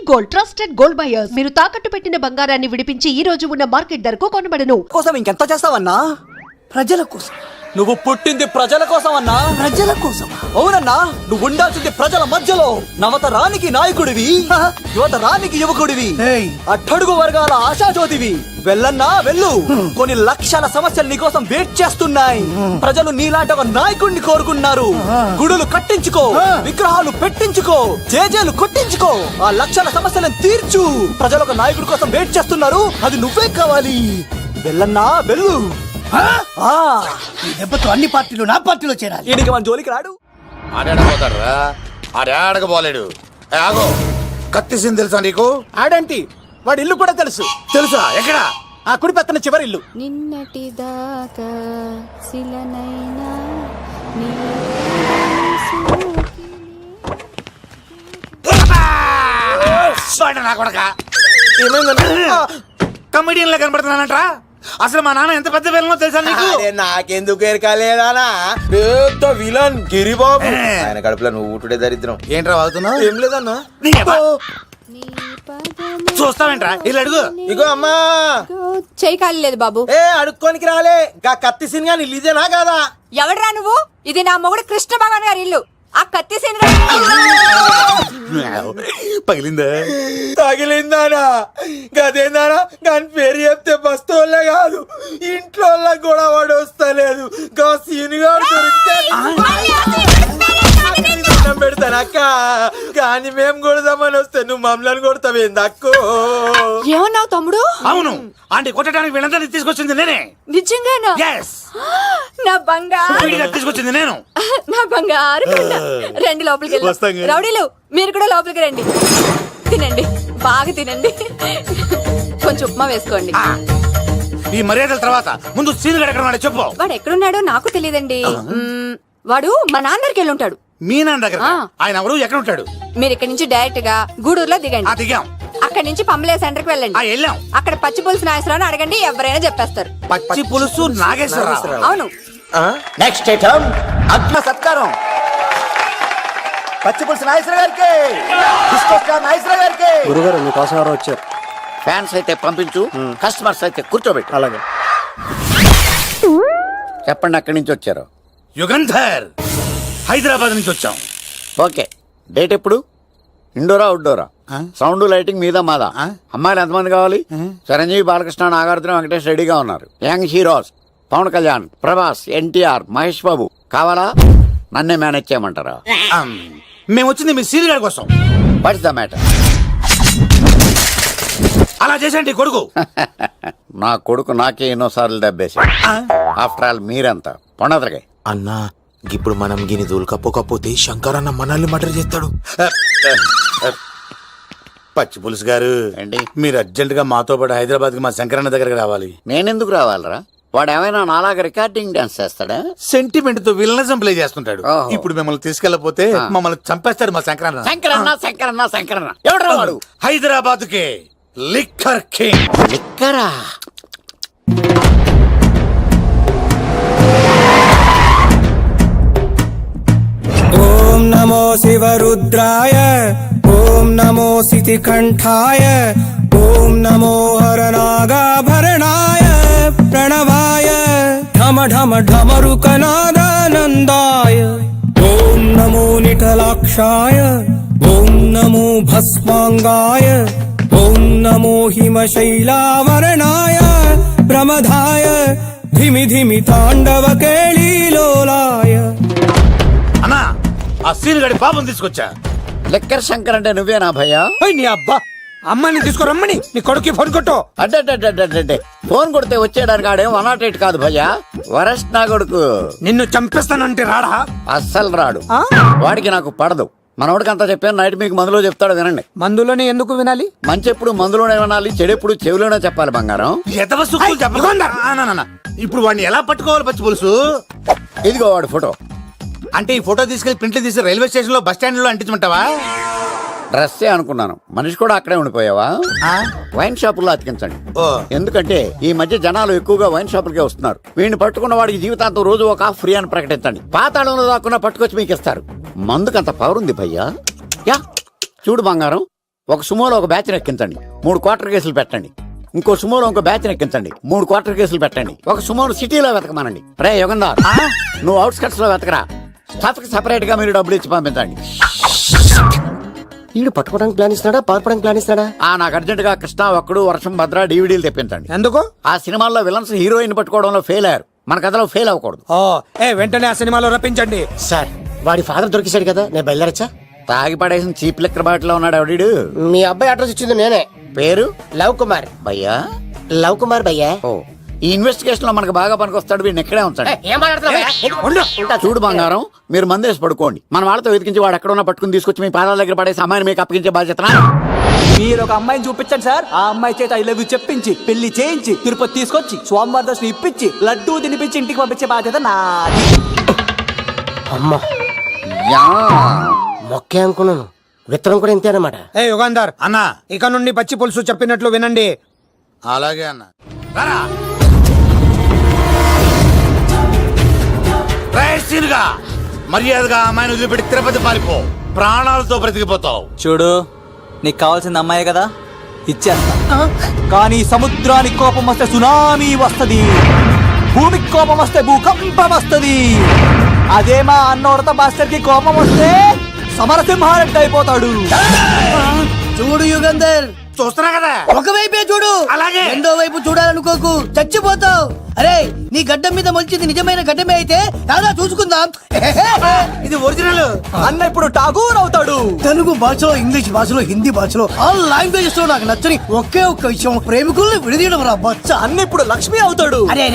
Gold, trusted gold buyers. మీరు తాకట్టు పెట్టిన బంగారాన్ని విడిపించి ఈ రోజు ఉన్న మార్కెట్ ధరకు కొనబడను. కోసం ఇంకెంత చేస్తావన్నా? ప్రజల కోసం. నువ్వు పుట్టింది ప్రజల కోసం అన్నా. ప్రజల కోసం? అవునన్నా, నువ్వు ఉండాల్సింది ప్రజల మధ్యలో. నవతరానికి నాయకుడివి, యువతరానికి యువకుడివి, అట్టడుగు వర్గాల ఆశాజ్యోతివి. వెళ్ళన్నా వెళ్ళు. కొన్ని లక్షల సమస్యలు నీ కోసం వెయిట్ చేస్తున్నాయి. ప్రజలు నీలాంటి ఒక నాయకుడిని కోరుకున్నారు. గుడులు కట్టించుకో, విగ్రహాలు పెట్టించుకో, జేజేలు కొట్టించుకో, ఆ లక్షల సమస్యలను తీర్చు. ప్రజలు ఒక నాయకుడి కోసం వెయిట్ చేస్తున్నారు. అది నువ్వే కావాలి. వెళ్ళన్నా వెళ్ళు. ఈ దెబ్బతో అన్ని పార్టీలు నా పార్టీలో చేరాలి. ఈయనకి మన జోలికి రాడు. ఆడపోతారా? ఆడకపోలేడు. ఆగో, కత్తిసింది తెలుసా నీకు? ఆడంటి వాడి ఇల్లు కూడా తెలుసు. తెలుసా? ఎక్కడ? ఆ కుడి పక్కన చివరి ఇల్లు. నిన్నటి దాకా శిలనైనా నా కొడక కమిడియన్ లా కనబడుతున్నానంట్రా. అసలు మా నాన్న ఎంత పెద్ద విలనో తెలుసా నీకు? నాకెందుకు ఎరకాలేదానా? పెద్ద విలన్ గిరిబాబు. ఆయన కడుపులో నువ్వు ఊటుడే దరిద్రం. ఏంట్రా వాగుతున్నావు? ఏం లేదన్నా. చూస్తావేంట్రా? ఇల్లు అడుగు. ఇగో అమ్మా, చేయి ఖాళీ లేదు బాబు. అడుక్కోనికి రాలే. గా కత్తి సినిమా ఇల్లు ఇదేనా కాదా? ఎవడ్రా నువ్వు? ఇది నా మొగుడు కృష్ణ భగవాన్ గారి ఇల్లు. ఆ కత్తి పగిలిందా? తగిలిందానా? గదేందానా? దాని పేరు చెప్తే బస్తోళ్ళే కాదు, ఇంట్లో కూడా వాడు వస్తలేదు. గా సీనుగాడు దొరికితే పెడతానక్క. కానీ మేము కొడదామని వస్తే నువ్వు మమ్మల్ని కొడతావేంది అక్కో? ఏమన్నావు తమ్ముడు? అవును, ఆంటీ కొట్టడానికి వీళ్ళందరినీ తీసుకొచ్చింది నేనే. నిజంగానా? నా బంగారు తీసుకొచ్చింది నేను. నా బంగారు రండి లోపలికి వెళ్ళి. రౌడీలు మీరు కూడా లోపలికి రండి. తినండి, బాగా తినండి. కొంచెం ఉప్మా వేసుకోండి. ఈ మర్యాదల తర్వాత ముందు సీన్ ఎక్కడ చెప్పు. వాడు ఎక్కడున్నాడో నాకు తెలియదండి. వాడు మా నాన్న దగ్గరికి వెళ్ళి ఉంటాడు. మీ నాన్న దగ్గర? ఆయన ఎవరు? ఎక్కడ ఉంటాడు? మీరు ఇక్కడ నుంచి డైరెక్ట్ గా గూడూరులో దిగండి. దిగాం. అక్కడ నుంచి పంబలే సెంటర్ కి వెళ్ళండి. వెళ్ళాం. అక్కడ పచ్చి పులుసు నాగేశ్వరరావు అడగండి, ఎవరైనా చెప్పేస్తారు. పచ్చి పులుసు నాగేశ్వరరావు? అవును. నెక్స్ట్ ఐటమ్ అగ్న సత్కారం. పచ్చి పులుసు నాగేశ్వర గారికి, నాగేశ్వర గారికి. గురుగారు మీకోసం ఎవరో వచ్చారు. ఫ్యాన్స్ అయితే పంపించు, కస్టమర్స్ అయితే కూర్చోబెట్టు. అలాగే. చెప్పండి, అక్కడి నుంచి వచ్చారు? యుగంధర్, హైదరాబాద్ నుంచి వచ్చాం. ఓకే, డేట్ ఎప్పుడు? ఇండోరా అవుట్డోరా? సౌండ్ లైటింగ్ మీద మాదా? అమ్మాయిలు ఎంతమంది కావాలి? చిరంజీవి, బాలకృష్ణ, నాగార్జున, వెంకటేష్ రెడీగా ఉన్నారు. యంగ్ హీరోస్ పవన్ కళ్యాణ్, ప్రభాస్, ఎన్టీఆర్, మహేష్ బాబు కావాలా? నన్నే మేనేజ్ చేయమంటారా? మేము వచ్చింది మీ సీరియల్ గారి కోసం. What's the matter? అలా చేసేంటి కొడుకు? నా కొడుకు నాకే ఎన్నోసార్లు దెబ్బేసి. ఆఫ్టర్ ఆల్ మీరంతా పొండదరగా. అన్నా, ఇప్పుడు మనం గిని దూలకపోతే శంకర్ అన్న మనల్ని మర్డర్ చేస్తాడు. పచ్చి పులుసు గారు, ఏంటి? మీరు అర్జెంట్ గా మాతో పాటు హైదరాబాద్ కి మా శంకరన్న దగ్గరకు రావాలి. నేనెందుకు రావాలరా? వాడు ఏమైనా నాలాగా రికార్డింగ్ డాన్స్ చేస్తాడా? సెంటిమెంట్ తో విలనిజం ప్లే చేస్తుంటాడు. ఓహో. ఇప్పుడు మిమ్మల్ని తీసుకెళ్లపోతే మమ్మల్ని చంపేస్తాడు మా శంకరన్న. శంకరన్న శంకరన్న శంకరన్న ఎవడు వాడు? హైదరాబాద్ కే లిక్కర్ కింగ్. లిక్కరా? ఓం నమో శివరుద్రాయ, ఓం నమో సితికంఠాయ, ఓం నమో హరనాగాభరణాయ ప్రణవాయ ఢమ ఢమ ఢమరుకనాదానందాయ, ఓం నమో నిఠలాక్షాయ, ఓం నమో భస్మాంగాయ, ఓం నమో హిమశైలావరణాయ ప్రమదాయ ధిమి ధిమి తాండవ కేళీలోలాయ. అన్నా, ఆ సీన్ గడి బాబుని తీసుకొచ్చా. లిక్కర్ శంకర్ అంటే నువ్వేనా భయ్యా? నీ అబ్బా, అమ్మని తీసుకురమ్మని నీ కొడుకు ఫోన్ కొట్టు. అడ్డే ఫోన్ కొడితే వచ్చేయడానికి ఆడేం 108 కాదు భయ్యా, వరస్ట్ నా కొడుకు. నిన్ను చంపేస్తానంటే రాడా? అస్సలు రాడు. వాడికి నాకు పడదు. మనోడికి అంతా చెప్పాను, నైట్ మీకు మందులో చెప్తాడు వినండి. మందులోనే ఎందుకు వినాలి? మంచి ఎప్పుడు మందులోనే వినాలి, చెడెప్పుడు చెవిలోనే చెప్పాలి బంగారం. ఇప్పుడు వాడిని ఎలా పట్టుకోవాలి పచ్చి పులుసు? ఇదిగో వాడు ఫోటో. అంటే ఈ ఫోటో తీసుకెళ్లి ప్రింట్లు తీసి రైల్వే స్టేషన్ లో, బస్ స్టాండ్ లో అంటించమంటావా? డ్రెస్సే అనుకున్నాను, మనిషి కూడా అక్కడే ఉండిపోయావా? వైన్ షాపుల్లో అతికించండి. ఎందుకంటే ఈ మధ్య జనాలు ఎక్కువగా వైన్ షాపులకే వస్తున్నారు. వీడిని పట్టుకున్న వాడికి జీవితాంతం రోజు ఒక ఫ్రీ అని ప్రకటించండి. పాతాళంలో దాక్కున్నా పట్టుకొచ్చి మీకు ఇస్తారు. మందుకంత పవర్ ఉంది భయ్యా. యా చూడు బంగారం, ఒక సుమోలో ఒక బ్యాచ్ ఎక్కించండి, 3 క్వార్టర్ కేసులు పెట్టండి. ఇంకో సుమోలో ఇంకో బ్యాచ్ ఎక్కించండి, 3 క్వార్టర్ కేసులు పెట్టండి. ఒక సుమోను సిటీలో వెతకమానండి. రే యుగంధర్, నువ్వు అవుట్స్కట్స్ లో వెతకరా. స్టాఫ్ కి సెపరేట్ గా మీరు డబ్బులు ఇచ్చి పంపించండి. వీడు పట్టుకోవడానికి ప్లాన్ ఇస్తున్నాడా, పారిపోవడానికి ప్లాన్ ఇస్తున్నాడా? నాకు అర్జెంట్ గా కృష్ణ, ఒక్కడు, వర్షం, భద్ర డివిడీలు తెప్పించండి. ఎందుకు? ఆ సినిమాల్లో విలన్స్ హీరోయిన్ పట్టుకోవడంలో ఫెయిల్ అయ్యారు, మన కథలో ఫెయిల్ అవ్వకూడదు. వెంటనే ఆ సినిమాలో రప్పించండి. సార్ వాడి ఫాదర్ దొరికేశాడు కదా, నేను బయలుదేరచ్చా? తాగి పడేసిన చీప్ లిక్కర్ బాటిలో ఉన్నాడు ఎవడీడు. మీ అబ్బాయి అడ్రస్ ఇచ్చింది నేనే. పేరు లవ్ కుమార్. భయ్యా? లవ్ కుమార్ భయ్యా. ఓ, ఈ ఇన్వెస్టిగేషన్ లో మనకు బాగా పనికొస్తాడు. వీడిని ఎక్కడే ఉంచండి. ఏం మాట్లాడుతున్నావు? చూడు బంగారం, మీరు మందేసి పడుకోండి. మన వాళ్ళతో వెతికించి వాడు ఎక్కడ ఉన్నా పట్టుకుని తీసుకొచ్చి మీ పాదాల దగ్గర పడేసి అమ్మాయిని మీకు అప్పగించే బాధ్యత. మీరు ఒక అమ్మాయిని చూపించండి సార్. ఆ అమ్మాయి చేత ఐ లవ్ యూ చెప్పించి పెళ్లి చేయించి తిరుపతి తీసుకొచ్చి స్వామివారి దర్శనం ఇప్పించి లడ్డూ తినిపించి ఇంటికి పంపించే బాధ్యత నాది. అమ్మా మొక్కే అనుకున్నాను, విత్తనం కూడా ఇంతే అన్నమాట. యుగంధర్ అన్న, ఇక నుండి పచ్చి పులుసు చెప్పినట్లు వినండి. అలాగే అన్న. మర్యాదగా అమ్మాయిని వదిలిపెట్టి తిరుపతి పారిపో, ప్రాణాలతో బ్రతికిపోతావు. చూడు, నీకు కావాల్సిన అమ్మాయి కదా, ఇచ్చేస్తా. కానీ సముద్రానికి కోపం వస్తే సునామీ వస్తది, భూమికి కోపం వస్తే భూకంపం వస్తది. అదే మా అన్నోడత మాస్టర్ కి కోపం వస్తే సమరసింహారెడ్డి అయిపోతాడు. చూడు యుగంధర్, చూస్తున్నా కదా, ఒకవైపే చూడు, అలాగే. రెండో వైపు చూడాలనుకోకు, చచ్చిపోతావు. అరే, నీ గడ్డం మీద మొలిచింది నిజమైన గడ్డమే అయితే రాదా చూసుకుందాం. ఇది ఒరిజినల్. అన్న ఇప్పుడు ఠాగూర్ అవుతాడు. తెలుగు భాషలో, ఇంగ్లీష్ భాషలో, హిందీ భాషలో, ఆల్ లాంగ్వేజెస్ లో నాకు నచ్చని ఒకే ఒక్క విషయం, ప్రేమికుల్ని విడదీయడం రా బచ్చ. అన్న ఇప్పుడు లక్ష్మి అవుతాడు. అరే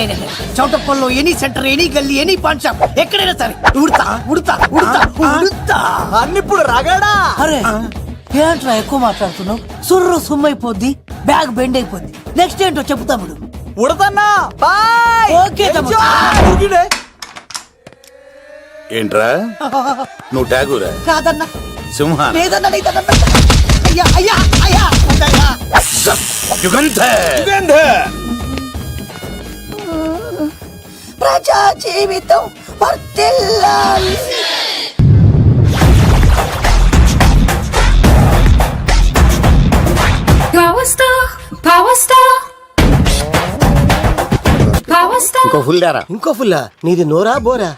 చౌటప్పల్లో ఎనీ సెంటర్, ఎనీ గల్లీ, ఎనీ పాన్ షాప్, ఎక్కడైనా సరే ఉడతా ఉడతా ఉడతా ఉడతా. అన్న ఇప్పుడు రగడా. అరే ఏంట్రా ఎక్కువ మాట్లాడుతున్నావు? సుర్రు సుమ్మైపోద్ది, బ్యాగ్ బెండ్ అయిపోద్ది. నెక్స్ట్ ఏంటో చెప్పు తమ్ముడు. ఉడతన్నా బాయ్. ఓకే తమ్ముడు. ఏంట్రా నువ్వు ఠాగూరా? కాదన్నా, సింహ? లేదన్నా, లేదన్నా. అయ్యా అయ్యా అయ్యా అయ్యా. యుగంధర్, ప్రజా జీవితం వర్ధిల్లాలి. ఇంకో ఫుల్ దారా. ఇంకో ఫుల్లా? నీది నోరా బోరా?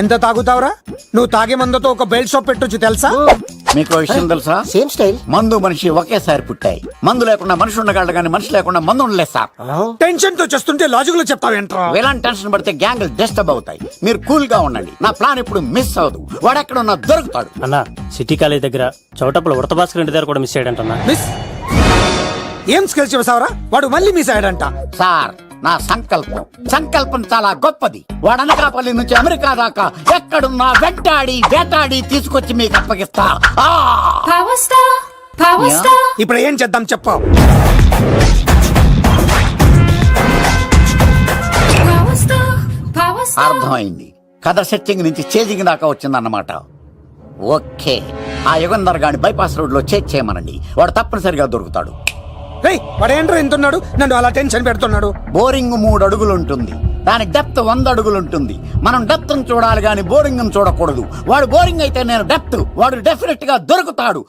ఎంత తాగుతావురా? నువ్వు తాగే మందుతో ఒక బెల్ట్ షాప్ పెట్టొచ్చు తెలుసా? మీకు విషయం తెలుసా? Same style. మందు మనిషి ఒకేసారి పుట్టాయి. మందు లేకుండా మనిషి ఉండగలడు, కానీ మనిషి లేకుండా మందు ఉండలేదు సార్. టెన్షన్ తో చేస్తుంటే లాజిక్ లో చెప్తావేంట్రా? ఎలాంటి టెన్షన్ పడితే గ్యాంగ్లు డిస్టర్బ్ అవుతాయి. మీరు కూల్ గా ఉండండి. నా ప్లాన్ ఇప్పుడు మిస్ అవ్వదు. వాడు ఎక్కడ ఉన్నా దొరుకుతాడు. అన్నా, సిటీ కాలేజ్ దగ్గర చౌటప్పుల ఉడత భాస్కర్ ఇంటి దగ్గర కూడా మిస్ అయ్యాడంటన్నా. మిస్ ఏం స్కిల్స్ చేసావురా? వాడు మళ్ళీ మిస్ అయ్యాడంట. సార్, నా సంకల్పం చాలా గొప్పది. వాడు అనకాపల్లి నుంచి అమెరికా దాకా ఎక్కడున్నా వెంటాడి వేటాడి తీసుకొచ్చి మీకు అప్పగిస్తా. ఇప్పుడు ఏం చేద్దాం చెప్పు. అర్థమైంది. కథ సెట్టింగ్ నుంచి చేజింగ్ దాకా వచ్చిందన్నమాట. ఓకే, ఆ యుగంధర్ గాని బైపాస్ రోడ్ లో చేయమనండి. వాడు తప్పనిసరిగా దొరుకుతాడు. వాడేంట్రా ఎంతున్నాడు? నన్ను అలా టెన్షన్ పెడుతున్నాడు. బోరింగ్ 3 అడుగులు ఉంటుంది, దాని డెప్త్ 100 అడుగులు ఉంటుంది. మనం డెప్త్ చూడాలి గాని బోరింగ్ చూడకూడదు. వాడు బోరింగ్ అయితే నేను డెప్త్. వాడు డెఫినెట్ గా దొరుకుతాడు.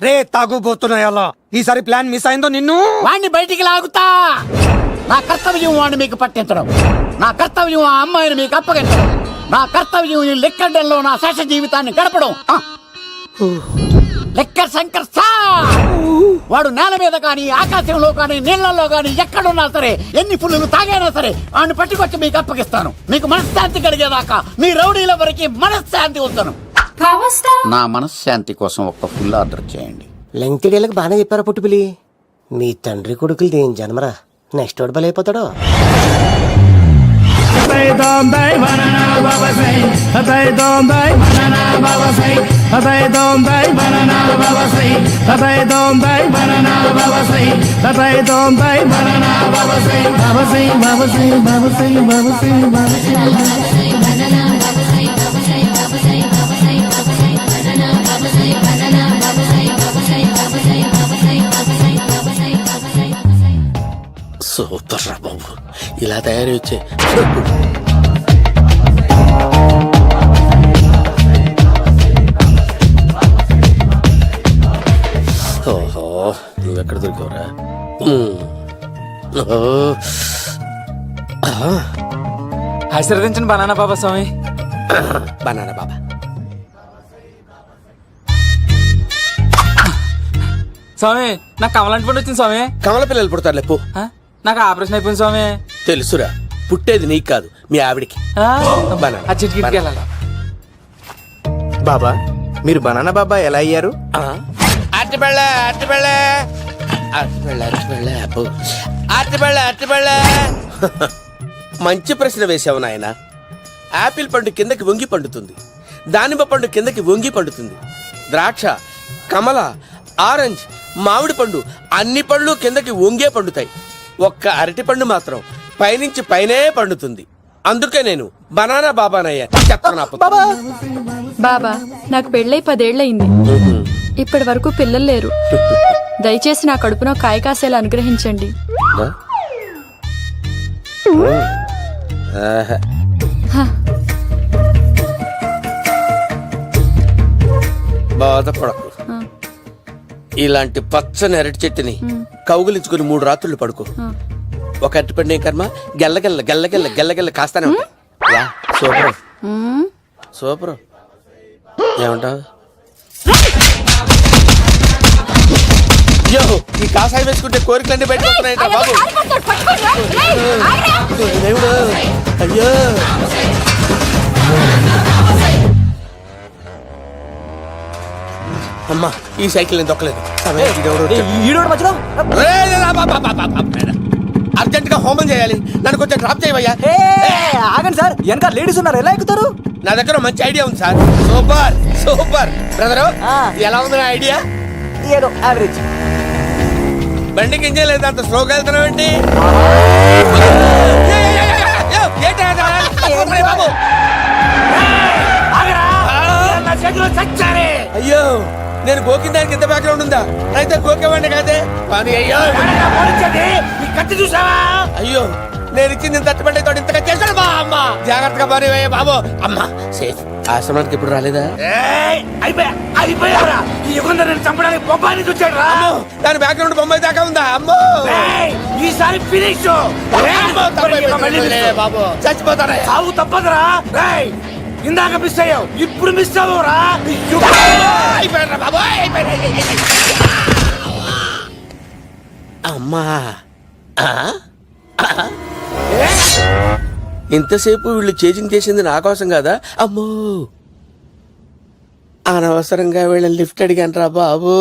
రే తాగుబోతున్నాయి అలా. ఈసారి ప్లాన్ మిస్ అయిందో నిన్ను వాడిని బయటికి లాగుతా. నా కర్తవ్యం వాడిని మీకు పట్టించడం. నా కర్తవ్యం ఆ అమ్మాయిని మీకు అప్పగించడం. నా కర్తవ్యం ఈ లెక్కడల్లో నా శేష జీవితాన్ని గడపడం. లెక్కర్ శంకర్ సార్, వాడు నేల మీద కానీ ఆకాశంలో కానీ నీళ్లలో కానీ ఎక్కడున్నా సరే, ఎన్ని ఫుల్లు తాగైనా సరే వాడిని పట్టుకొచ్చి మీకు అప్పగిస్తాను. మీకు మనశ్శాంతి కలిగేదాకా మీ రౌడీల వరకు మనశ్శాంతి ఉంచను. నా మనశ్శాంతి కోసం ఒక్క ఫుల్ ఆర్డర్ చేయండి. లెంగ్త్ డేలకు బాగానే చెప్పారా పుట్టుపిలి? మీ తండ్రి కొడుకులు దేని జన్మరా, నెక్స్ట్ వాడు బలైపోతాడో. సూపర్ రా బాబు, ఇలా తయారు వచ్చే ఓహో నువ్వెక్కడ దొరికావురా? ఆశీర్వదించండి బనానా బాబా స్వామి. బనానా బాబా. స్వామి నాకు కమలాంటి పండు వచ్చింది స్వామి. కమల పిల్లలు పుడతారు లేపు. నాకు ఆపరేషన్ అయిపోయింది స్వామి. తెలుసురా, పుట్టేది నీకు కాదు మీ ఆవిడికి. బనానా. ఆ చిటికి వెళ్ళాలి. బాబా మీరు బనానా బాబా ఎలా అయ్యారు? మంచి ప్రశ్న వేసావు నాయన. ఆపిల్ పండు కిందకి వంగి పండుతుంది, దానిమ్మ పండు కిందకి వంగి పండుతుంది, ద్రాక్ష, కమల, ఆరెంజ్, మామిడి పండు అన్ని పళ్ళు కిందకి వంగే పండుతాయి. ఒక్క అరటి పండు మాత్రం పైనుంచి పైనే పండుతుంది. అందుకే నేను బనానా బాబానయ్యా. బాబా నాకు పెళ్ళై 10 ఏళ్ళయింది. ఇప్పటి వరకు పిల్లలు లేరు. దయచేసి నా కడుపున కాయ కాసేలా అనుగ్రహించండి. బాధపడకు. ఇలాంటి పచ్చని అరటి చెట్టుని కౌగులించుకుని 3 రాత్రులు పడుకో. ఒక అరటి పండు ఏం కర్మ, గెల్లగెల్ల గెల్లగెల్ల గెల్లగెల్ల కాస్తానే ఉంటాయి. Super super. ఏమంటావు? అయ్యో, ఈ కాసాయి వేసుకుంటే కోరికలన్నీ బయటకు వస్తున్నాయంట బాబు. దేవుడు, అయ్యో. అమ్మా, ఈ సైకిల్ నేను దొక్కలేదు. అర్జెంట్ గా హోమం చేయాలి, నన్ను కొంచెం డ్రాప్ చేయవయ్యా. ఆగండి సార్, వెనక లేడీస్ ఉన్నారు, ఎలా ఎక్కుతారు? నా దగ్గర మంచి ఐడియా ఉంది సార్. Super super. బ్రదరు, ఎలా ఉంది నా ఐడియా? ఏదో యావరేజ్. బండికి ఇంజన్ లేదు, అంత స్లోగా వెళ్తున్నావు ఏంటి? అయ్యో, నేను గోకిన దానికి ఇంత బ్యాక్గ్రౌండ్ ఉందా? అయితే గోకేవాడిని కాదే. అయ్యో చూసావా? అయ్యో, నేను ఇచ్చింది తట్టుబడి తోడు ఇంతగా చేశాడు మా అమ్మ. జాగ్రత్తగా పని బాబు. అమ్మ సేఫ్. ఆశ్రమానికి ఇప్పుడు రాలేదా? చంపడానికి బొమ్మాయి చూచాడు. దాని బ్యాక్గ్రౌండ్ బొమ్మాయి దాకా ఉందా? అమ్మో, ఈసారి ఫినిష్ బాబు. చచ్చిపోతారా? సాగు తప్పదురా. ఇందాక మిస్ అయ్యావు, ఇప్పుడు మిస్ అవ్వరా? బాబు. అమ్మా, ఇంతసేపు వీళ్ళు చేజింగ్ చేసింది నా కోసం కదా. అమ్మో, అనవసరంగా వీళ్ళని లిఫ్ట్ అడిగాను రా బాబు.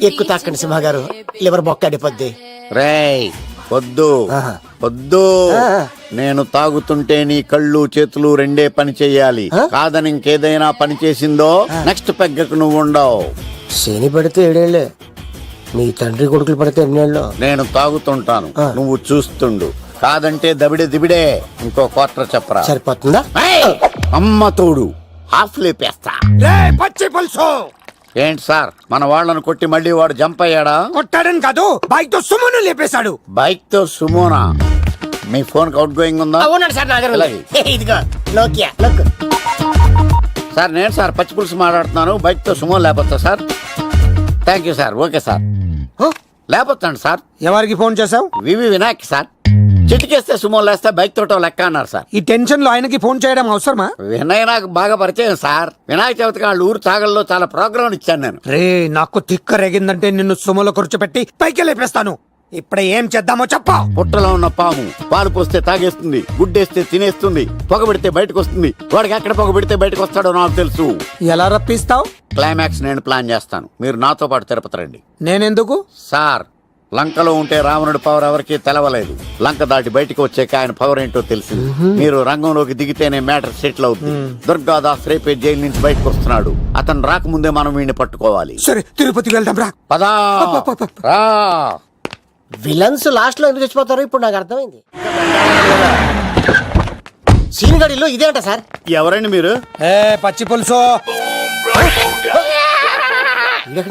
ఎక్కువ తాకండి సింహ గారు, లివర్ బొక్క అడిపోద్ది. రేయ్ వద్దు వద్దు, నేను తాగుతుంటే నీ కళ్ళు చేతులు రెండే పని చెయ్యాలి. కాదని ఇంకేదైనా పని చేసిందో నెక్స్ట్ పెగ్గకు నువ్వు ఉండవు. శని పడితే 7 ఏళ్ళే, మీ తండ్రి కొడుకులు పడితే 8 ఏళ్ళు. నేను తాగుతుంటాను, నువ్వు చూస్తుండు. కాదంటే దబిడే దిబిడే. ఇంకో క్వార్టర్ చెప్పరా? సరిపోతుందా? అమ్మ తోడు, హాఫ్ లేపేస్తా. పచ్చి పులుసు. ఏంటి సార్, మన వాళ్ళను కొట్టి మళ్ళీ వాడు జంప్ అయ్యాడా? కొట్టాడని కాదు, బైక్ తో సుమను లేపేశాడు. బైక్ తో సుమోనా? మీ ఫోన్ అవుట్ గోయింగ్ ఉందా? సార్ నా దగ్గర ఇదిగో నోకియా లోక్. సార్ నేను సార్ పచ్చి పులుసు మాట్లాడుతున్నాను. బైక్ తో సుమో లేకపోతా sir? Thank you sir. Okay sir, లేకపోతాను సార్. ఎవరికి ఫోన్ చేసావు? వివి వినాయక్ సార్. చిటికేస్తే సుమో లేస్తే బైక్ తోటో లెక్క అన్నారు సార్. ఈ టెన్షన్ లో ఆయనకి ఫోన్ చేయడం అవసరమా? వినయ్ నాకు బాగా పరిచయం సార్. వినాయక చవితికి వాళ్ళ ఊరు చాగల్లో చాలా ప్రోగ్రాం ఇచ్చాను నేను. రే, నాకు తిక్క రేగిందంటే నిన్ను సుమలో కూర్చోపెట్టి పైకి లేపేస్తాను. ఇప్పుడు ఏం చేద్దామో చెప్పా. పుట్టలో ఉన్న పాము పాలు పోస్తే తాగేస్తుంది, గుడ్డేస్తే తినేస్తుంది, పొగ పెడితే బయటకు వస్తుంది. వాడికి ఎక్కడ పొగ పెడితే బయటకు వస్తాడో నాకు తెలుసు. ఎలా రప్పిస్తావు? క్లైమాక్స్ నేను ప్లాన్ చేస్తాను, మీరు నాతో పాటు తిరుపతి రండి. నేనెందుకు? సార్, లంకలో ఉంటే రావణుడి పవర్ ఎవరికి తెలవలేదు. లంక దాటి బయటికి వచ్చాక ఆయన పవర్ ఏంటో తెలిసింది. మీరు రంగంలోకి దిగితేనే మ్యాటర్ సెటిల్ అవుతుంది. దుర్గాదాస్ రేపే జైలు నుంచి బయటకు వస్తున్నాడు. అతను రాకముందే మనం వీడిని పట్టుకోవాలి. సరే, తిరుపతికి వెళ్దాం రా. పదా రా. విలన్స్ లాస్ట్ లో ఎందుకు చచ్చిపోతారో ఇప్పుడు నాకు అర్థమైంది. సీన్ గడిలో ఇదే అంట సార్. ఎవరండి మీరు? పచ్చి పులుసు.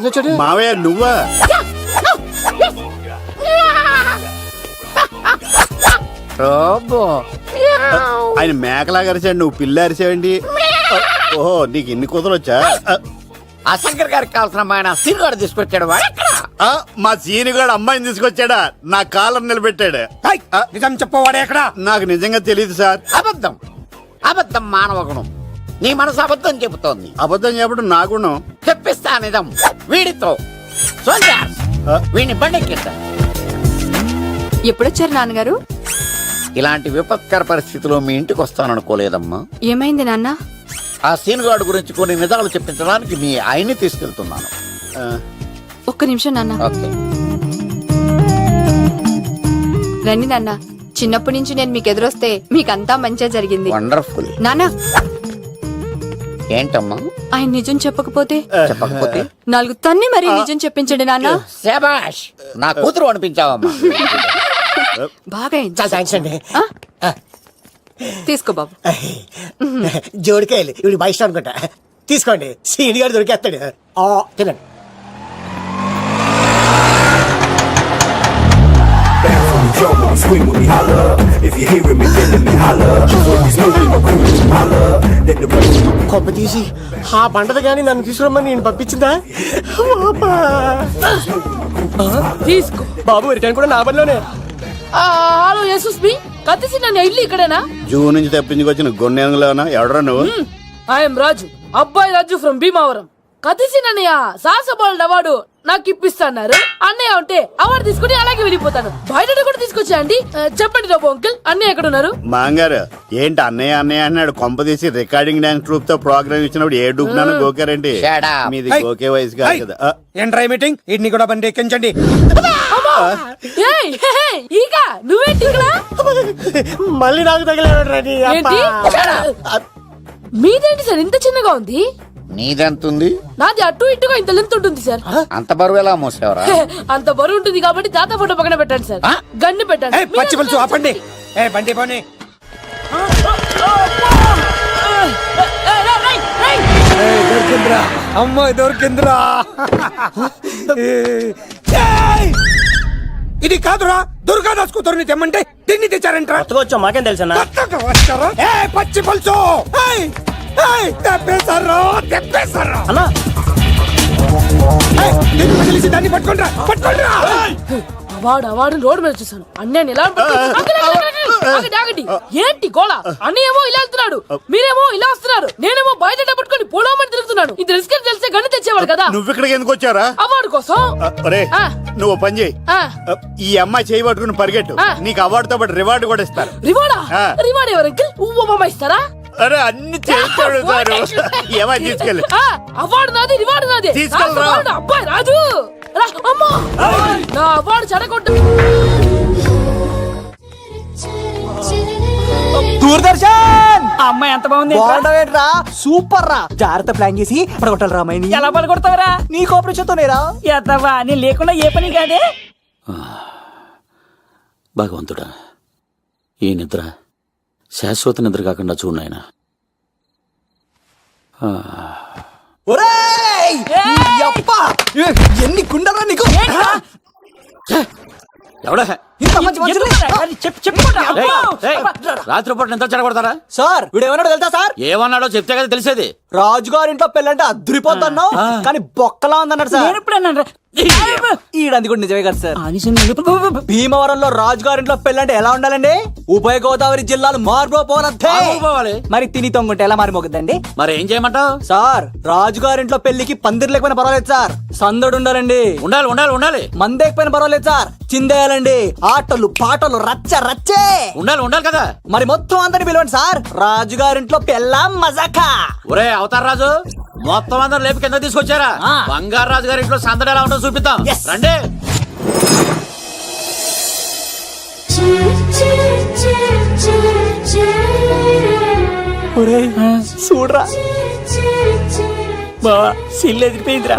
వచ్చాడు మావయ్య నువ్వా? ఆయన మేకలాగా అరిచాడు, నువ్వు పిల్ల అరిచావండి. ఓహో, నీకు ఇన్ని కూతురు వచ్చా? ఆ శంకర్ గారికి కావాల్సిన అమ్మాయి సీనుగాడు తీసుకొచ్చాడు. మా సీనుగాడు అమ్మాయిని తీసుకొచ్చాడా? నా కాలర్ నిలబెట్టాడు. నిజం చెప్పవాడే ఎక్కడ? నాకు నిజంగా తెలియదు సార్. అబద్ధం, అబద్ధం మానవ గుణం. నీ మనసు అబద్ధం చెబుతోంది. అబద్ధం చెప్పడం నా గుణం. చెప్పిస్తా నిజం వీడితో. వీడిని బండెక్కిస్తా. ఎప్పుడొచ్చారు నాన్నగారు? ఇలాంటి విపత్కర పరిస్థితిలో మీ ఇంటికి వస్తాననుకోలేదమ్మా. ఏమైంది నాన్న? ఆ సీనుగాడు గురించి కొన్ని నిజాలు చెప్పించడానికి మీ ఆయన్ని తీసుకెళ్తున్నాను. ఒక్క నిమిషం నాన్న. ఓకే. రండి నాన్న. చిన్నప్పటి నుంచి నేను మీకు ఎదురొస్తే మీకంతా మంచిగా జరిగింది. వండర్ఫుల్. నాన్న, ఏంటమ్మా? ఆయన నిజం చెప్పకపోతే చెప్పకపోతే 4 తన్ని మరీ నిజం చెప్పించండి నాన్న. శభాష్, నా కూతురు అనిపించావమ్మా. బాగా అయింది. చాలా థ్యాంక్స్ అండి. తీసుకో బాబు. జోడికాయలు ఇవి మా ఇష్టం అనుకుంటా. తీసుకోండి, సీని గారు దొరికేస్తాడు. తినండి. కొబ్బ తీసి ఆ పంటది కానీ నన్ను తీసుకురమ్మని నేను పంపించిందా? తీసుకో బాబు రిటర్న్ కూడా నా పనిలోనే. హలో యేసుస్ బి కత్తిసి నన్ను ఇల్లు ఇక్కడేనా? జూ నుంచి తప్పించుకొచ్చిన గొన్నెంగులోనా? ఎవడరా నువ్వు? ఐఎమ్ రాజు, అబ్బాయి రాజు ఫ్రమ్ భీమావరం. కత్తిసి నన్నయ్య సాహసబాలుడు అవార్డు నాకు ఇప్పిస్తున్నారు. అన్నయ్య ఉంటే అవార్డు తీసుకుని అలాగే వెళ్ళిపోతాను. బయట కూడా తీసుకొచ్చా అండి. చెప్పండి రాబు అంకుల్, అన్నయ్య ఎక్కడ ఉన్నారు? మాంగారు ఏంటి అన్నయ్య అన్నయ్య అన్నాడు? కొంప తీసి రికార్డింగ్ డాన్స్ ట్రూప్ తో ప్రోగ్రామ్ ఇచ్చినప్పుడు ఏ డూబ్నాను గోకారండి? మీది గోకే వయసు కాదు కదా. ఏంట్రై మీటింగ్? ఇడ్ని కూడా బండి ఎక్కించండి. ఈగ నువ్వేంటి ఇక్కడ? మళ్ళీ నాకు తగిలాడు. ఏంటి? మీదేంటి సార్ ఇంత చిన్నగా ఉంది? నీదెంతుంది? నాది అటు ఇటుగా ఇంత లెంత్ ఉంటుంది సార్. అంత బరువు ఎలా మోసేవరా? అంత బరువు ఉంటుంది కాబట్టి తాత ఫోటో పక్కన పెట్టండి సార్. గన్ను పెట్టండి. పచ్చి పులుసు ఆపండి. బండి పోనీ. దొరికిందిరా అమ్మాయి, దొరికిందిరా. ఇది కాదురా, దుర్గాదాస్ కూతురుని తెమ్మంటే తిన్ని తెచ్చారంట. వచ్చా మాకేం తెలుసా? పచ్చి పులుసు తెప్పేశారా అన్నా. దాన్ని పట్టుకుంటా పట్టుకుంటా. వాడు రోడ్డు మీద చూసాను. అన్నయ్య ఎలా ఆగండి. ఏంటి గోళ? అన్నయ్యేమో ఇలా వెళ్తున్నాడు, మీరేమో ఇలా వస్తున్నారు, నేనేమో బయట పట్టుకొని పోలోమని తిరుగుతున్నాను. ఇది రిస్క్ తెలిస్తే గన్ను తెచ్చేవాడు కదా. నువ్వు ఇక్కడికి ఎందుకు వచ్చారా? అవార్డు కోసం. నువ్వు పని చేయి, ఈ అమ్మాయి చేయి పట్టుకుని పరిగెట్టు. నీకు అవార్డుతో పాటు రివార్డు కూడా ఇస్తారు. రివార్డా? రివార్డ్ ఎవరు అంకిల్? ఉవ్వమ్మ ఇస్తారా? అరే అన్ని చేస్తాడు సార్. ఏమని తీసుకెళ్ళి అవార్డు నాది, రివార్డు నాది. తీసుకెళ్ళరా. అబ్బాయి రాజు అమ్మా, నా అవార్డు చెడగొట్టు. దూరదర్శన్ అమ్మాయి ఎంత బాగుంది. బాగుండవేంట్రా? సూపర్ రా. జాగ్రత్త ప్లాన్ చేసి పడగొట్టాలి రామాయణి. ఎలా పడగొడతావరా? నీ కోపరేషన్తోనేరా. ఎత్తవా, నేను లేకుండా ఏ పని కాదే. భగవంతుడా, ఈ నిద్ర శాశ్వత నిద్ర కాకుండా చూడాయన. ఎన్ని కుండరా నీకు? ఎవడా రాత్రిపూట ఎంత చెడగొడతారా? సార్ వీడు ఏమన్నాడు తెలుసా సార్? ఏమన్నాడో చెప్తే కదా తెలిసేది. రాజుగారింట్లో పెళ్ళంటే అద్దరిపోతున్నావు కానీ బొక్కలా ఉందన్నాడు సార్. ఈడంది కూడా నిజమే కదా సార్. భీమవరంలో రాజుగారింట్లో పెళ్ళంటే ఎలా ఉండాలండి? ఉభయ గోదావరి జిల్లాలు మారిపోవాలి. మరి తిని తొంగుంటే ఎలా మారిపోతుందండి? మరి ఏం చేయమంటావు? సార్ రాజుగారింట్లో పెళ్లికి పందిరి లేకపోయినా పర్వాలేదు సార్, సందడు ఉండాలండి. ఉండాలి. మందేకపోయినా పర్వాలేదు సార్, చిందేయాలండి. ఆటలు పాటలు రచ్చ రచ్చే ఉండాలి కదా. మరి మొత్తం అందరిని పిలవండి సార్. రాజుగారింట్లో పెళ్ళాం మజాకా. ఒరే అవతార్ రాజు, మొత్తం అందరు లేపి కింద తీసుకొచ్చారా? బంగారు రాజు గారి ఇంట్లో సందడి ఎలా ఉంటుందో చూపిద్దాం. రండి. చూడరా బావా, సిల్లు ఎదిరిపోయిందిరా.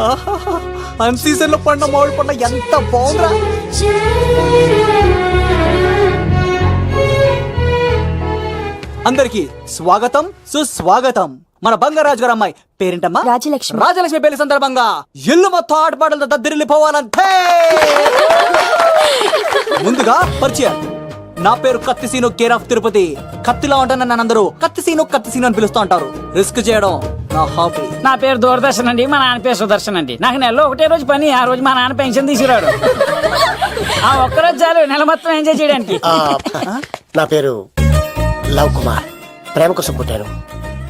అన్ సీజన్ లో పండ మామిడి పండ ఎంత బాగుందిరా. అందరికి స్వాగతం సుస్వాగతం. మన బంగారాజు గారు అమ్మాయి పేరేంటమ్మా? రాజలక్ష్మి. రాజలక్ష్మి పెళ్లి సందర్భంగా ఇల్లు మొత్తం ఆటపాటలతో దద్దరిల్లిపోవాలంటే ముందుగా పరిచయం. నా పేరు కత్తి సీను, కేర్ ఆఫ్ తిరుపతి. కత్తిలా ఉంటాను నన్ను అందరూ కత్తి సీను అని పిలుస్తూ ఉంటారు. రిస్క్ చేయడం నా హాబీ. నా పేరు దూరదర్శన్ అండి, మా నాన్న పేరు సుదర్శన్ అండి. నాకు నెలలో ఒకటే రోజు పని, ఆ రోజు మా నాన్న పెన్షన్ తీసుకురాడు. ఆ ఒక్కరోజు చాలు నెల మొత్తం ఎంజాయ్ చేయడానికి. నా పేరు లవ్ కుమార్. ప్రేమ కోసం పుట్టాను,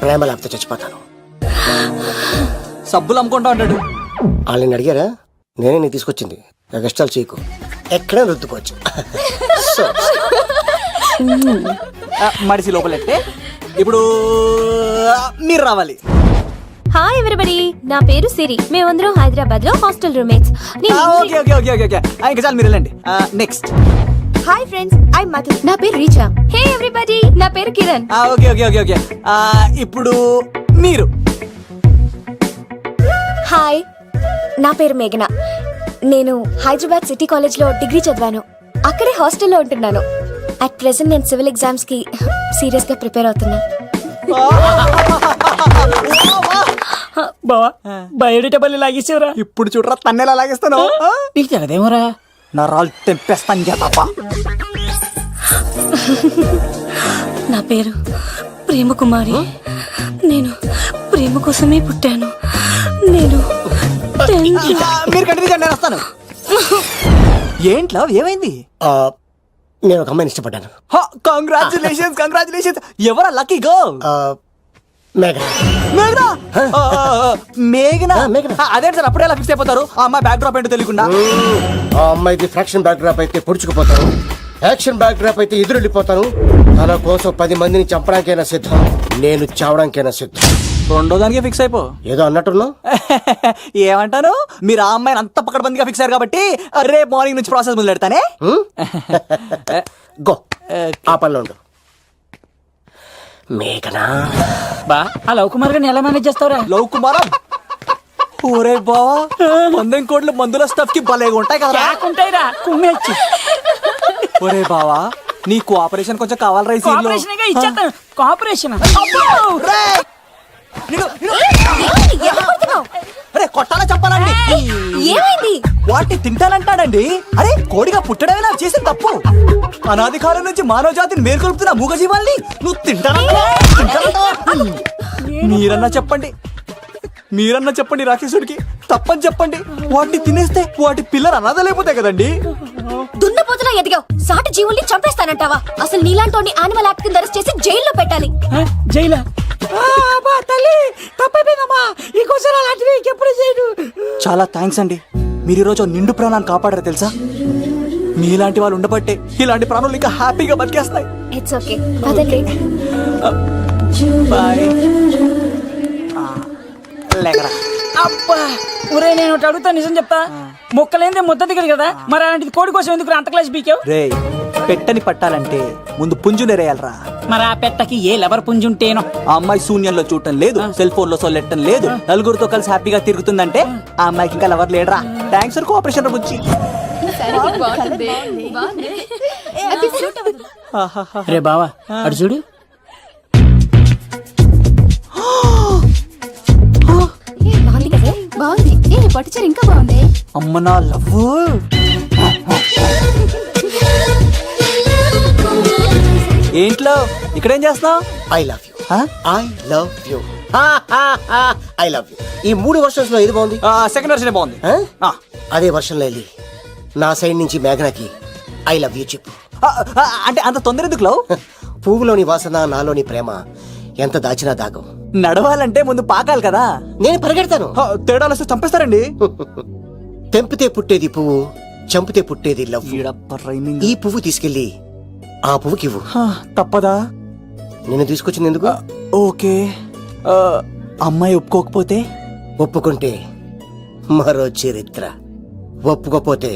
ప్రేమ లేకపోతే చచ్చిపోతాను. సబ్బులు అమ్ముకుంటా ఉంటాడు. వాళ్ళని అడిగారా? నేనే నీకు తీసుకొచ్చింది. కష్టాలు చేయకు, ఎక్కడైనా రుద్దుకోవచ్చు. మడిసి లోపలెట్టే. ఇప్పుడు మీరు రావాలి. హాయ్ ఎవరిబడి, నా పేరు సిరి. మేమందరం హైదరాబాద్ లో hostel roommates. Okay okay okay okay ఇంకా చాలు, మీరు వెళ్ళండి. Next. Hi friends, I Madhu. నా పేరు రీచా. హే ఎవ్రీబడి, నా పేరు Kiran. Okay okay okay okay ఇప్పుడు మీరు. హాయ్, నా పేరు మేఘన. నేను హైదరాబాద్ సిటీ కాలేజ్ లో డిగ్రీ చదివాను. అక్కడే హాస్టల్లో ఉంటున్నాను. అట్ ప్రెసెంట్ నేను సివిల్ ఎగ్జామ్స్ కి సీరియస్ గా ప్రిపేర్ అవుతున్నా. బావా బయోడేటా బల్లి లాగేసేవరా? ఇప్పుడు చూడరా తన్నేలా లాగేస్తాను. నీకు తెగదేమోరా? నా రాళ్ళు తెంపేస్తాను చేతప్ప. నా పేరు ప్రేమ కుమారి. నేను ప్రేమ కోసమే పుట్టాను. నేను మీరు కంటిన్యూ చేయండి, నేను వస్తాను. ఏంట్లో ఏమైంది? నేను ఒక అమ్మాయిని ఇష్టపడ్డాను. Congratulations congratulations. ఎవరా లక్కీ గర్ల్? మేఘన. మేఘనా? మేఘనా? అదే సార్, అప్పుడే ఎలా ఫిక్స్ అయిపోతారు? ఆ అమ్మాయి బ్యాక్ డ్రాప్ ఏంటో తెలియకుండా. ఆ అమ్మాయిది ఫ్రాక్షన్ బ్యాక్ డ్రాప్ అయితే పొడుచుకుపోతాను, యాక్షన్ బ్యాక్ డ్రాప్ అయితే ఎదురెళ్ళిపోతాను. తన కోసం 10 మందిని చంపడానికైనా సిద్ధం, నేను చావడానికైనా సిద్ధం. రెండో దానికి ఫిక్స్ అయిపో. ఏదో అన్నట్టున్నావు. ఏమంటాను? మీరు ఆ అమ్మాయిని అంత పక్కడబందిగా ఫిక్స్ అయ్యారు కాబట్టి రేపు మార్నింగ్ నుంచి ప్రాసెస్ మొదలు పెడతానే. గో, ఆ పనిలో ఉండు. మేఘనా. బా, ఆ లవ్ కుమార్ గారిని ఎలా మేనేజ్ చేస్తావురా? లవ్ కుమారం? ఓరే బావా, 100 కోట్లు మందుల స్టఫ్ కి భలేగా ఉంటాయి కదా. ఉంటాయిరా, కుమ్మేచ్చి. ఒరే బావా, నీ కోఆపరేషన్ కొంచెం కావాలరా ఈ సీన్ లో. ఇచ్చేస్తాను. కోఆపరేషన్ అరే కొట్టాలా చెప్పాలండి? ఏమైంది? వాటిని తింటానంటాడండి. అరే కోడిగా పుట్టడమే నాకు చేసిన తప్పు. అనాది కాలం నుంచి మానవ జాతిని మేల్కొల్పుతున్న మూగజీవాల్ని నువ్వు తింటానంటావా? మీరన్నా చెప్పండి, మీరన్నా చెప్పండి రాక్షసుడికి. తప్పని చెప్పండి. వాటిని తినేస్తే వాటి పిల్లలు అనాథలైపోతాయి కదండి. దున్నపోతులా ఎదిగావు, సాటి జీవుల్ని చంపేస్తానంటావా? అసలు నీలాంటి యానిమల్ యాక్ట్ కింద అరెస్ట్ చేసి జైల్లో పెట్టాలి. జైలా? తల్లి తప్పైపోయిందమ్మా, ఇంకోసారి అలాంటివి ఎప్పుడు చేయడు. చాలా థ్యాంక్స్ అండి, మీరు ఈరోజు నిండు ప్రాణాన్ని కాపాడారు తెలుసా. మీలాంటి వాళ్ళు ఉండబట్టే ఇలాంటి ప్రాణులు ఇంకా హ్యాపీగా బతికేస్తాయి. ఇట్స్ ఓకే, పదండి. బాయ్. లేకరా. అబ్బా ఒరే, నేను ఒకటి అడుగుతా, నిజం చెప్తా. మొక్కలేందే ముద్ద దిగదు కదా, మరి అలాంటిది కోడి కోసం ఎందుకు అంత క్లాస్ బీకావు? రే, పెట్టని పట్టాలంటే ముందు పుంజునేరేయాలరా. మరి ఆ పెట్టకి ఏ లవర్ పుంజుంటేనో. ఆ అమ్మాయి శూన్యంలో చూడటం లేదు, సెల్ ఫోన్ లో సొల్లెట్టం లేదు, నలుగురితో కలిసి హ్యాపీగా తిరుగుతుందంటే ఆ అమ్మాయికి ఇంకా లవర్ లేడరా. థ్యాంక్స్ ఫర్ కోఆపరేషన్ బుజ్జి. రే బావా, అడు చూడు. బాగుంది, పట్టుచారు ఇంకా బాగుంది. అమ్మ నా లవ్. ఏంట్లో ఇక్కడేం చేస్తున్నావు? I love you. I love you. I love you. ఈ 3 వర్షన్స్ లో ఏది బాగుంది? సెకండ్ వర్షన్ బాగుంది. అదే వర్షన్ లో వెళ్ళి నా సైడ్ నుంచి మేఘనాకి ఐ లవ్ యూ చెప్పు. అంటే అంత తొందర ఎందుకు లవ్? పువ్వులోని వాసన, నాలోని ప్రేమ ఎంత దాచినా దాగం. నడవాలంటే ముందు పాకాలి కదా. నేను పరిగెడతాను. తేడాలు వస్తే చంపేస్తారండి. తెంపితే పుట్టేది పువ్వు, చంపితే పుట్టేది లవ్. ఈ పువ్వు తీసుకెళ్ళి ఆ పువ్వుకి ఇవ్వు. తప్పదా? నేను తీసుకొచ్చింది ఎందుకు? ఓకే. అమ్మాయి ఒప్పుకోకపోతే? ఒప్పుకుంటే మరో చరిత్ర, ఒప్పుకోపోతే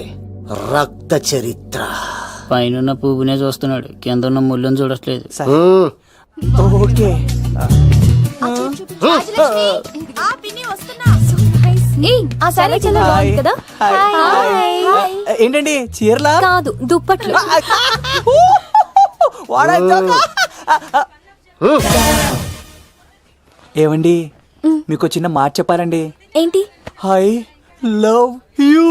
రక్త చరిత్ర. పైన పువ్వునే చూస్తున్నాడు, కింద ఉన్న ముళ్ళని చూడట్లేదు. ఓకే. ఏంటండి చీరలా? కాదు, దుప్పట్లు. ఏవండి, మీకు చిన్న మాట చెప్పాలండి. ఏంటి? I love you.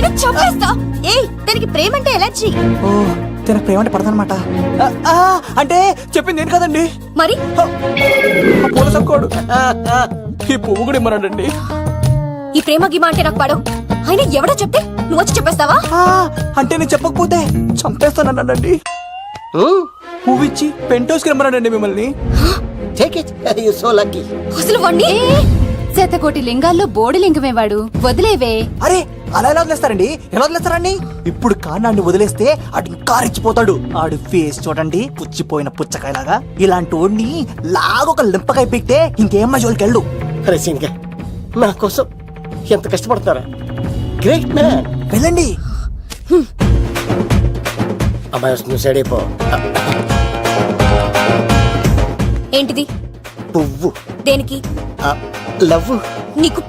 నిన్ను చంపేస్తా. ఏయ్, దానికి ప్రేమ అంటే ఎలర్జీ. ఓ తన ప్రేమ అంటే పడదనమాట. అంటే చెప్పింది నేను కదండి, మరి ఆ పూల సంకోడు. ఈ పువ్వు కూడా ఇమ్మన్నాడండి. ఈ ప్రేమ గిమ అంటే నాకు పడవు. అయినా ఎవడో చెప్తే నువ్వు వచ్చి చెప్పేస్తావా? అంటే నేను చెప్పకపోతే చంపేస్తానన్నాడండి. పువ్వు ఇచ్చి పెంటోస్కి రమ్మన్నాడండి మిమ్మల్ని. అసలు వాణ్ణి శతకోటి లింగాల్లో బోడి లింగమేవాడు, వదిలేవే. అరే అలా ఎలా వదిలేస్తారండి? ఎలా వదిలేస్తారండి? ఇప్పుడు కాన్నాన్ని వదిలేస్తే ఆడు ఇంకా రెచ్చిపోతాడు. ఆడు ఫేస్ చూడండి, పుచ్చిపోయిన పుచ్చకాయలాగా. ఇలాంటి వాడిని లాగొక లింపకాయ పెట్టే ఇంకేం జోలికి వెళ్ళు. నా కోసం ఎంత కష్టపడతారా? Great man. వెళ్ళండి. అమ్మాయి వస్తుంది, సైడ్ అయిపో. ఏంటిది? పువ్వు. దేనికి? లవ్. నీకు